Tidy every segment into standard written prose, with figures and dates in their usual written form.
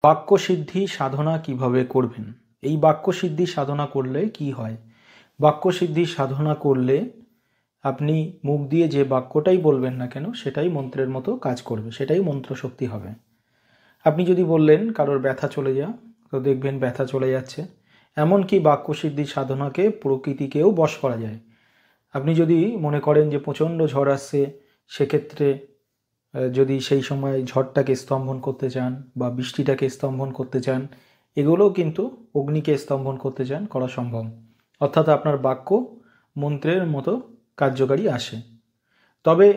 বাক্যসিদ্ধি সাধনা কিভাবে করবেন? এই বাক্যসিদ্ধি সাধনা করলে কি হয়? বাক্যসিদ্ধি সাধনা করলে আপনি মুখ দিয়ে যে বাক্যটাই বলবেন না কেন সেটাই মন্ত্রের মতো কাজ করবে, সেটাই মন্ত্রশক্তি হবে। আপনি যদি বললেন কারোর ব্যথা চলে যা, তো দেখবেন ব্যথা চলে যাচ্ছে। এমনকি বাক্যসিদ্ধি সাধনাকে প্রকৃতিকেও বশ করা যায়। আপনি যদি মনে করেন যে প্রচণ্ড ঝড় আসছে, সেক্ষেত্রে যদি সেই সময় ঝড়টাকে স্তম্ভন করতে চান বা বৃষ্টিটাকে স্তম্ভন করতে চান, এগুলোও কিন্তু অগ্নিকে স্তম্ভন করতে চান, করা সম্ভব। অর্থাৎ আপনার বাক্য মন্ত্রের মতো কার্যকারী আসে। তবে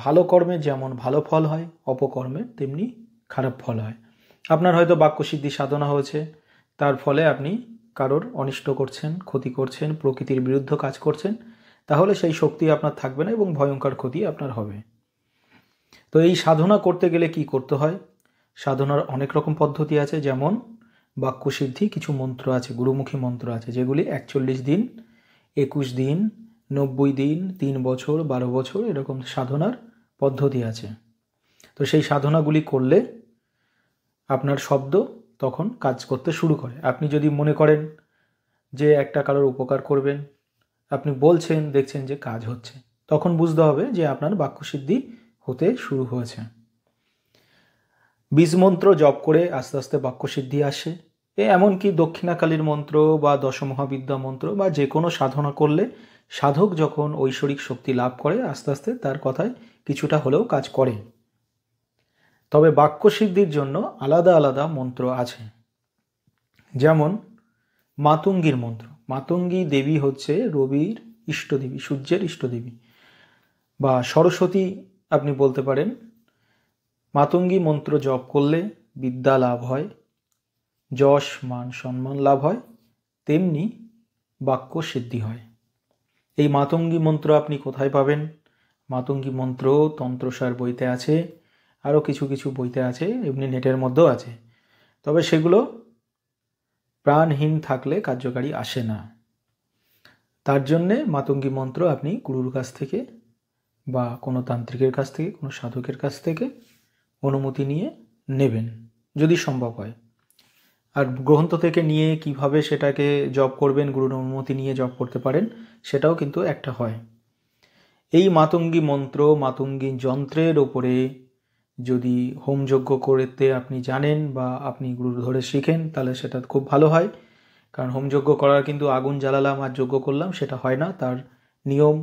ভালো কর্মে যেমন ভালো ফল হয়, অপকর্মে তেমনি খারাপ ফল হয়। আপনার হয়তো বাক্যসিদ্ধি সাধনা হয়েছে, তার ফলে আপনি কারোর অনিষ্ট করছেন, ক্ষতি করছেন, প্রকৃতির বিরুদ্ধে কাজ করছেন, তাহলে সেই শক্তি আপনার থাকবে না এবং ভয়ঙ্কর ক্ষতি আপনার হবে। তো এই সাধনা করতে গেলে কি করতে হয়? সাধনার অনেক রকম পদ্ধতি আছে, যেমন বাক্যসিদ্ধি কিছু মন্ত্র আছে, গুরুমুখী মন্ত্র আছে, যেগুলি 41 দিন, 21 দিন, 90 দিন, 3 বছর, 12 বছর এরকম সাধনার পদ্ধতি আছে। তো সেই সাধনাগুলি করলে আপনার শব্দ তখন কাজ করতে শুরু করে। আপনি যদি মনে করেন যে একটা কারোর উপকার করবেন, আপনি বলছেন, দেখছেন যে কাজ হচ্ছে, তখন বুঝতে হবে যে আপনার বাক্যসিদ্ধি হতে শুরু হয়েছে। বীজমন্ত্র জপ করে আস্তে আস্তে বাক্যসিদ্ধি আসে। এমনকি দক্ষিণাকালীর মন্ত্র বা দশমহাবিদ্যা মন্ত্র বা যে কোনো সাধনা করলে সাধক যখন ঐশ্বরিক শক্তি লাভ করে, আস্তে আস্তে তার কথায় কিছুটা হলেও কাজ করে। তবে বাক্যসিদ্ধির জন্য আলাদা আলাদা মন্ত্র আছে, যেমন মাতঙ্গীর মন্ত্র। মাতঙ্গী দেবী হচ্ছে রবির ইষ্টদেবী, সূর্যের ইষ্টদেবী, বা সরস্বতী আপনি বলতে পারেন। মাতঙ্গী মন্ত্র জপ করলে বিদ্যা লাভ হয়, যশ মান সম্মান লাভ হয়, তেমনি বাক্য সিদ্ধি হয়। এই মাতঙ্গী মন্ত্র আপনি কোথায় পাবেন? মাতঙ্গী মন্ত্র তন্ত্রসার বইতে আছে, আরও কিছু কিছু বইতে আছে, এমনি নেটের মধ্যেও আছে। তবে সেগুলো প্রাণহীন থাকলে কার্যকারী আসে না। তার জন্যে মাতঙ্গী মন্ত্র আপনি গুরুর কাছ থেকে বা কোনো তান্ত্রিকের কাছ থেকে, কোনো সাধকের কাছ থেকে অনুমতি নিয়ে নেবেন, যদি সম্ভব হয়। আর গ্রন্থ থেকে নিয়ে কিভাবে সেটাকে জপ করবেন, গুরুর অনুমতি নিয়ে জপ করতে পারেন, সেটাও কিন্তু একটা হয়। এই মাতঙ্গী মন্ত্র, মাতঙ্গী যন্ত্রের ওপরে যদি হোমযজ্ঞ করতে আপনি জানেন বা আপনি গুরুর ধরে শিখেন, তাহলে সেটা খুব ভালো হয়। কারণ হোমযজ্ঞ করার কিন্তু আগুন জ্বালালাম আর যজ্ঞ করলাম সেটা হয় না, তার নিয়ম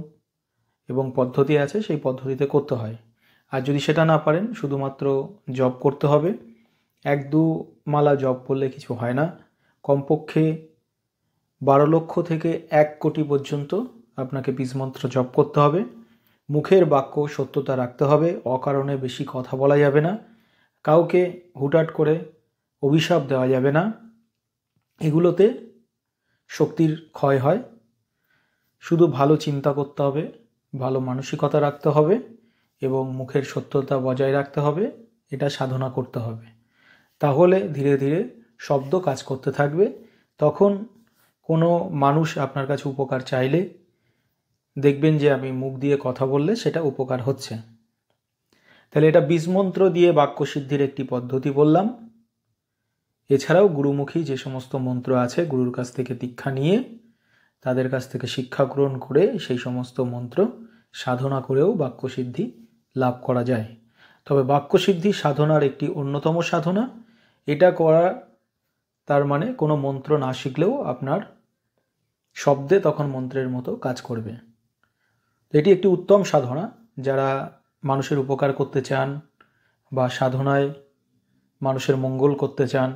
এবং পদ্ধতি আছে, সেই পদ্ধতিতে করতে হয়। আর যদি সেটা না পারেন, শুধুমাত্র জপ করতে হবে। 1-2 মালা জপ করলে কিছু হয় না। কমপক্ষে 12 লক্ষ থেকে 1 কোটি পর্যন্ত আপনাকে বীজমন্ত্র জপ করতে হবে। মুখের বাক্য সত্যতা রাখতে হবে, অকারণে বেশি কথা বলা যাবে না, কাউকে হুটহাট করে অভিশাপ দেওয়া যাবে না, এগুলোতে শক্তির ক্ষয় হয়। শুধু ভালো চিন্তা করতে হবে, ভালো মানসিকতা রাখতে হবে এবং মুখের সত্যতা বজায় রাখতে হবে। এটা সাধনা করতে হবে। তাহলে ধীরে ধীরে শব্দ কাজ করতে থাকবে। তখন কোনো মানুষ আপনার কাছে উপকার চাইলে দেখবেন যে আমি মুখ দিয়ে কথা বললে সেটা উপকার হচ্ছে। তাহলে এটা বীজমন্ত্র দিয়ে বাক্যসিদ্ধির একটি পদ্ধতি বললাম। এছাড়াও গুরুমুখী যে সমস্ত মন্ত্র আছে, গুরুর কাছ থেকে দীক্ষা নিয়ে তাদের কাছ থেকে শিক্ষা গ্রহণ করে সেই সমস্ত মন্ত্র সাধনা করেও বাক্যসিদ্ধি লাভ করা যায়। তবে বাক্যসিদ্ধি সাধনার একটি অন্যতম সাধনা। এটা করা তার মানে কোনো মন্ত্র না শিখলেও আপনার শব্দে তখন মন্ত্রের মতো কাজ করবে। এটি একটি উত্তম সাধনা। যারা মানুষের উপকার করতে চান বা সাধনায় মানুষের মঙ্গল করতে চান,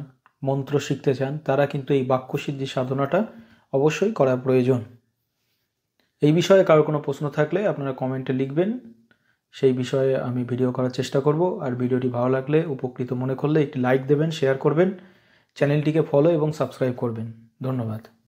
মন্ত্র শিখতে চান, তারা কিন্তু এই বাক্যসিদ্ধি সাধনাটা অবশ্যই করা প্রয়োজন। এই বিষয়ে কারো কোনো প্রশ্ন থাকলে আপনারা কমেন্টে লিখবেন, সেই বিষয়ে আমি ভিডিও করার চেষ্টা করব। আর ভিডিওটি ভালো লাগলে, উপকৃত মনে করলে একটি লাইক দেবেন, শেয়ার করবেন, চ্যানেলটিকে ফলো এবং সাবস্ক্রাইব করবেন। ধন্যবাদ।